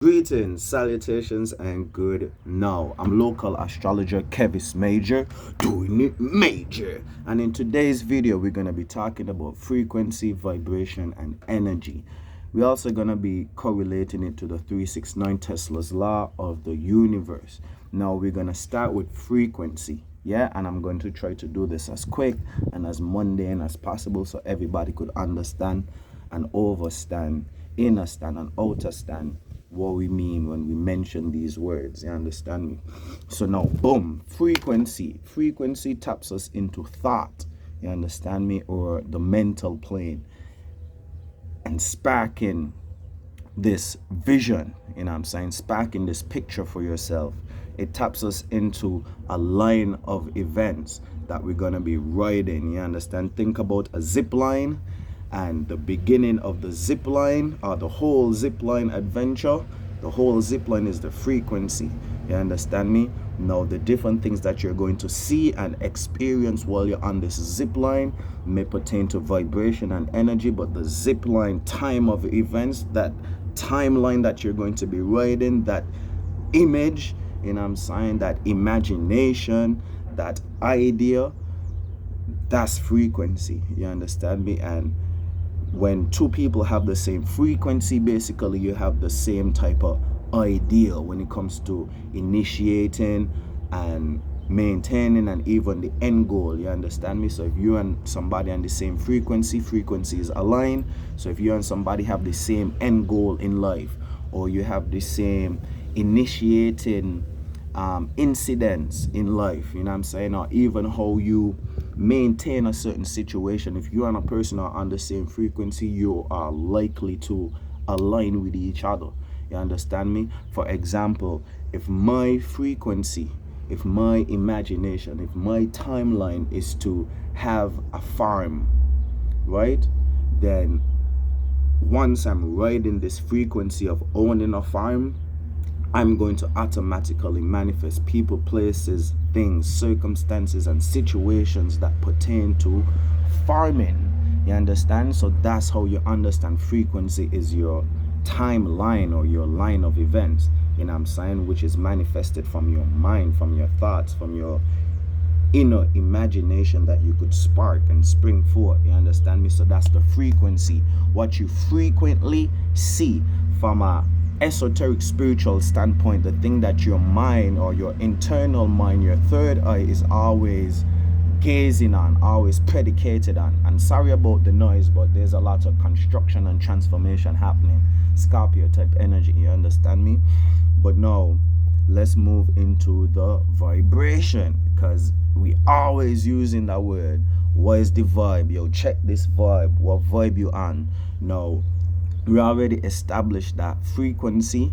Greetings, salutations, and good now. I'm local astrologer Kevis Major, doing it major. And in today's video, we're going to be talking about frequency, vibration, and energy. We're also going to be correlating it to the 369 Tesla's law of the universe. Now, we're going to start with frequency. Yeah, and I'm going to try to do this as quick and as mundane as possible so everybody could understand and overstand, inner stand, and outer stand what we mean when we mention these words. You understand me? So now, boom, frequency taps us into thought, you understand me, or the mental plane, and sparking this vision, you know what I'm saying, sparking this picture for yourself. It taps us into a line of events that we're going to be riding, you understand? Think about a zip line, and the beginning of the zip line, or the whole zip line adventure, the whole zip line is the frequency. You understand me? Now, the different things that you're going to see and experience while you're on this zip line may pertain to vibration and energy, but the zip line time of events, that timeline that you're going to be riding, that image, you know what I'm saying, that imagination, that idea, that's frequency. You understand me? And when two people have the same frequency, basically you have the same type of ideal when it comes to initiating and maintaining and even the end goal. You understand me? So if you and somebody on the same frequency is aligned. So if you and somebody have the same end goal in life, or you have the same initiating incidents in life, you know what I'm saying, or even how you maintain a certain situation, if you and a person are on the same frequency, you are likely to align with each other. You understand me? For example, if my frequency, if my imagination, if my timeline is to have a farm, right, then once I'm riding this frequency of owning a farm, I'm going to automatically manifest people, places, things, circumstances, and situations that pertain to farming. You understand? So that's how you understand frequency is your timeline or your line of events, you know what I'm saying, which is manifested from your mind, from your thoughts, from your inner imagination that you could spark and spring forth. You understand me? So that's the frequency, what you frequently see from a esoteric spiritual standpoint, the thing that your mind or your internal mind, your third eye, is always gazing on, always predicated on. And sorry about the noise, but there's a lot of construction and transformation happening, Scorpio type energy, you understand me? But now let's move into the vibration, because we always using that word. What is the vibe? Yo, check this vibe. What vibe you on? Now, we already established that frequency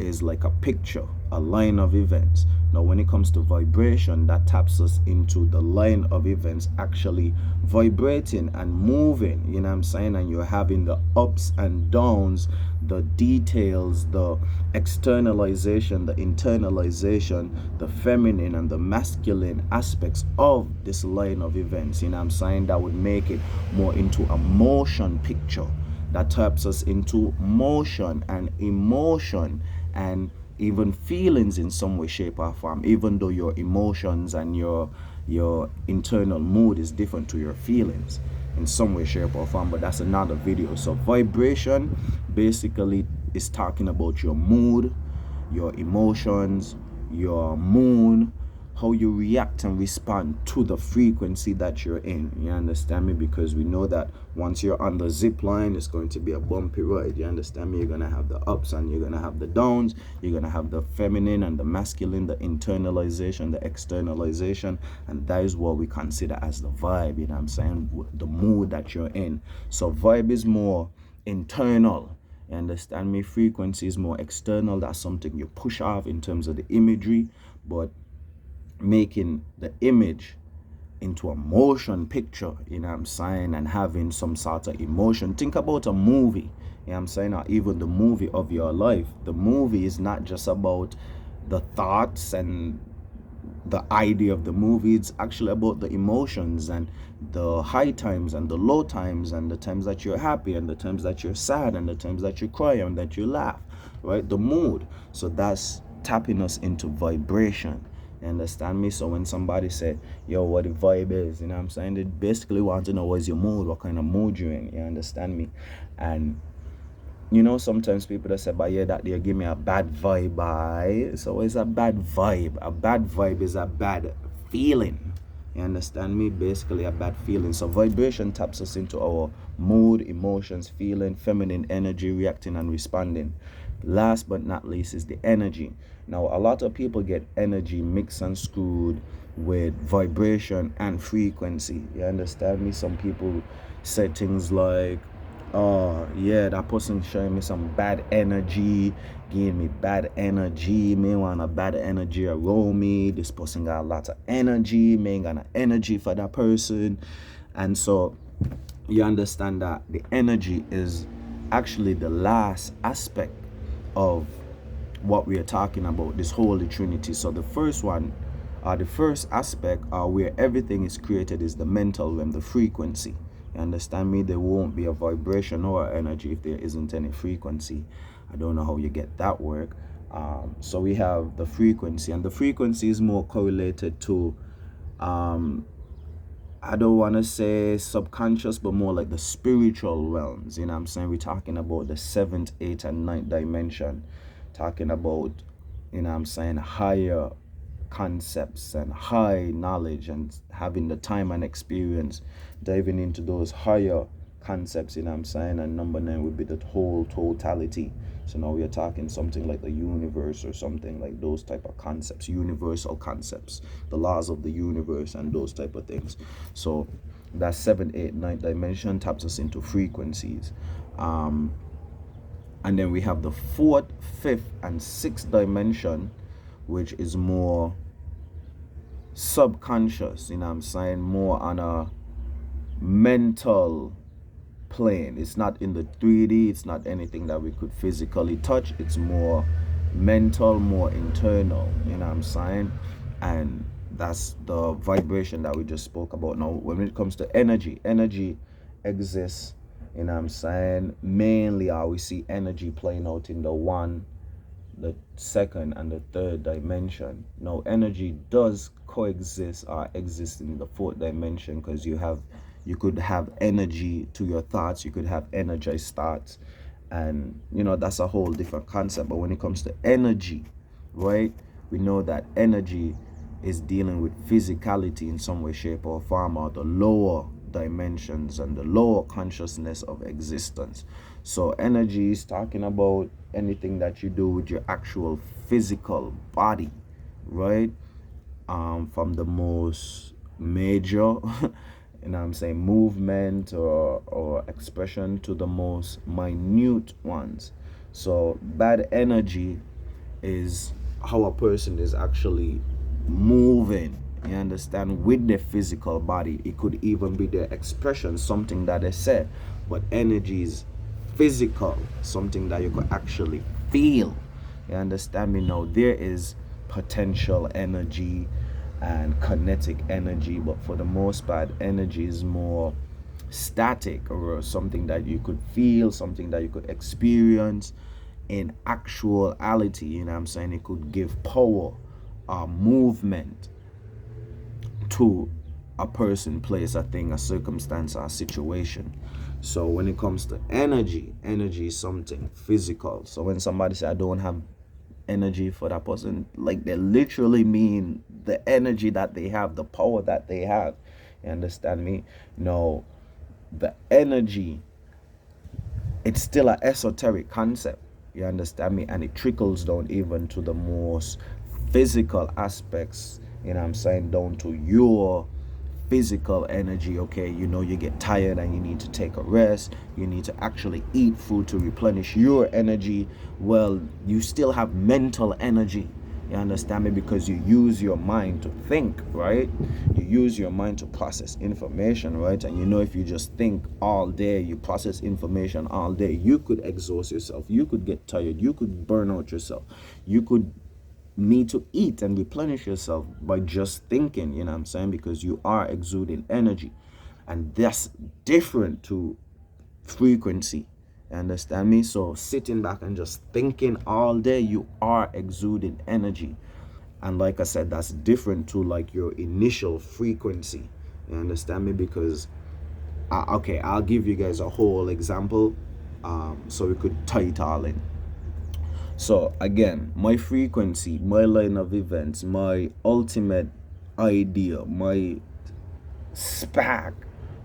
is like a picture, a line of events. Now, when it comes to vibration, that taps us into the line of events actually vibrating and moving, you know what I'm saying? And you're having the ups and downs, the details, the externalization, the internalization, the feminine and the masculine aspects of this line of events, you know what I'm saying? That would make it more into a motion picture. That taps us into motion and emotion and even feelings in some way, shape, or form, even though your emotions and your internal mood is different to your feelings in some way, shape, or form, but that's another video. So vibration basically is talking about your mood, your emotions, your mood, how you react and respond to the frequency that you're in. You understand me? Because we know that once you're on the zip line, it's going to be a bumpy ride. You understand me? You're going to have the ups and you're going to have the downs. You're going to have the feminine and the masculine, the internalization, the externalization. And that is what we consider as the vibe, you know what I'm saying? The mood that you're in. So vibe is more internal. You understand me? Frequency is more external. That's something you push off in terms of the imagery. But making the image into a motion picture, you know what I'm saying, and having some sort of emotion. Think about a movie, you know what I'm saying, or even the movie of your life. The movie is not just about the thoughts and the idea of the movie. It's actually about the emotions and the high times and the low times and the times that you're happy and the times that you're sad and the times that you cry and that you laugh, right? The mood. So that's tapping us into vibration. You understand me? So when somebody say, yo, what the vibe is, you know what I'm saying? They basically want to know what's your mood, what kind of mood you're in. You understand me? And you know, sometimes people that say, but yeah, that they give me a bad vibe. So it's a bad vibe. A bad vibe is a bad feeling. You understand me? Basically a bad feeling. So vibration taps us into our mood, emotions, feeling, feminine energy, reacting and responding. Last but not least is the energy. Now a lot of people get energy mixed and screwed with vibration and frequency. You understand me? Some people say things like, oh yeah, that person showing me some bad energy, giving me bad energy, me want a bad energy around me. This person got a lot of energy, me ain't got no energy for that person. And so you understand that the energy is actually the last aspect of what we are talking about, this Holy Trinity. So the first one, the first aspect where everything is created is the mental realm, the frequency. You understand me? There won't be a vibration or energy if there isn't any frequency. I don't know how you get that work. So we have the frequency, and the frequency is more correlated to I don't want to say subconscious, but more like the spiritual realms. You know what I'm saying? We're talking about the 7th, 8th, and 9th dimension. Talking about, you know what I'm saying, higher concepts and high knowledge, and having the time and experience diving into those higher concepts, you know what I'm saying? And number 9 would be the whole totality. So now we are talking something like the universe or something like those type of concepts, universal concepts, the laws of the universe and those type of things. So that 7th, 8th, 9th dimension taps us into frequencies. And then we have the 4th, 5th, and 6th dimension, which is more subconscious, you know what I'm saying? More on a mental plane. It's not in the 3D, it's not anything that we could physically touch. It's more mental, more internal, you know what I'm saying? And that's the vibration that we just spoke about. Now when it comes to energy, energy exists, you know what I'm saying? Mainly we see energy playing out in the 1, the 2nd, and the 3rd dimension. Now energy does coexist or exist in the 4th dimension, because you could have energy to your thoughts, you could have energized thoughts, and you know that's a whole different concept. But when it comes to energy, right, we know that energy is dealing with physicality in some way, shape, or form, or the lower dimensions and the lower consciousness of existence. So energy is talking about anything that you do with your actual physical body, right? From the most major you know what I'm saying, movement or expression to the most minute ones. So bad energy is how a person is actually moving, you understand, with their physical body. It could even be their expression, something that they say, but energy is physical, something that you could actually feel. You understand me? Now there is potential energy and kinetic energy, but for the most part energy is more static, or something that you could feel, something that you could experience in actuality, you know what I'm saying? It could give power or movement to a person, place, a thing, a circumstance, or a situation. So when it comes to energy, energy is something physical. So when somebody say I don't have energy for that person, like they literally mean the energy that they have, the power that they have. You understand me? No, the energy, it's still an esoteric concept. You understand me? And it trickles down even to the most physical aspects, you know what I'm saying, down to your physical energy. Okay, you know, you get tired and you need to take a rest, you need to actually eat food to replenish your energy. Well, you still have mental energy, you understand me, because you use your mind to think, right? You use your mind to process information, right? And you know, if you just think all day, you process information all day, you could exhaust yourself, you could get tired, you could burn out yourself, you could need to eat and replenish yourself by just thinking, you know what I'm saying, because you are exuding energy. And that's different to frequency, You understand me? So sitting back and just thinking all day, you are exuding energy. And like I said, that's different to like your initial frequency. You understand me? Because okay, I'll give you guys a whole example, so we could tie it all in. So again, my frequency, my line of events, my ultimate idea, my spark,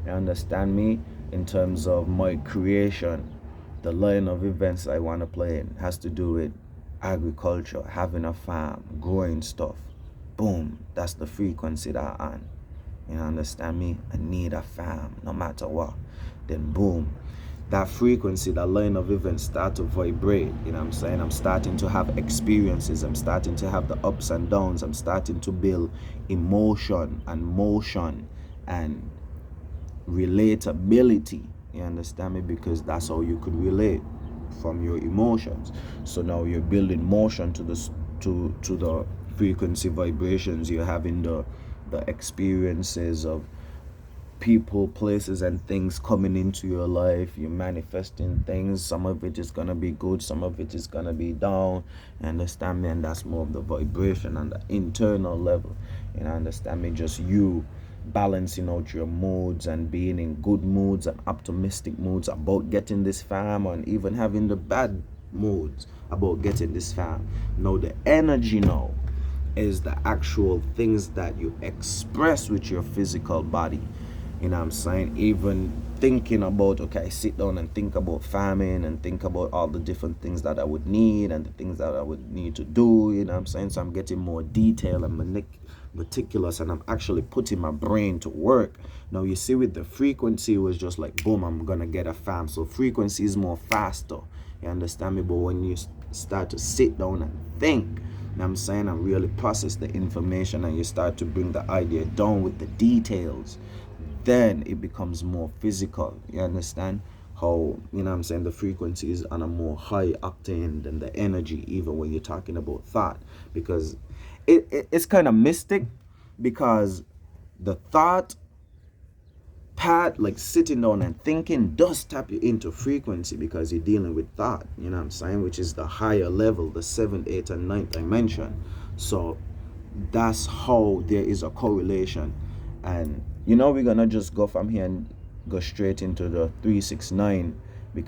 you understand me, in terms of my creation, the line of events I want to play in has to do with agriculture, having a farm, growing stuff. Boom, that's the frequency that I'm on. You understand me? I need a farm no matter what. Then boom, that frequency, that line of events start to vibrate. You know what I'm saying? I'm starting to have experiences. I'm starting to have the ups and downs. I'm starting to build emotion and motion and relatability. You understand me? Because that's how you could relate, from your emotions. So now you're building motion to the frequency vibrations. You're having the experiences of people, places, and things coming into your life. You're manifesting things. Some of it is gonna be good, some of it is gonna be down. You understand me? And that's more of the vibration and the internal level. You know, understand me? Just you balancing out your moods and being in good moods and optimistic moods about getting this farm, and even having the bad moods about getting this farm. Now the energy now is the actual things that you express with your physical body. You know what I'm saying? Even thinking about, okay, I sit down and think about farming and think about all the different things that I would need and the things that I would need to do. You know what I'm saying? So I'm getting more detailed and meticulous, and I'm actually putting my brain to work. Now you see, with the frequency, it was just like boom, I'm gonna get a farm. So frequency is more faster. You understand me? But when you start to sit down and think, you know what I'm saying, and really process the information, and you start to bring the idea down with the details, then it becomes more physical. You understand how, you know what I'm saying, the frequency is on a more high octane than the energy, even when you're talking about thought. Because it's kind of mystic, because the thought part, like sitting down and thinking, does tap you into frequency, because you're dealing with thought, you know what I'm saying, which is the higher level, the 7th, 8th, and 9th dimension. So that's how there is a correlation. And you know, we're gonna just go from here and go straight into the 369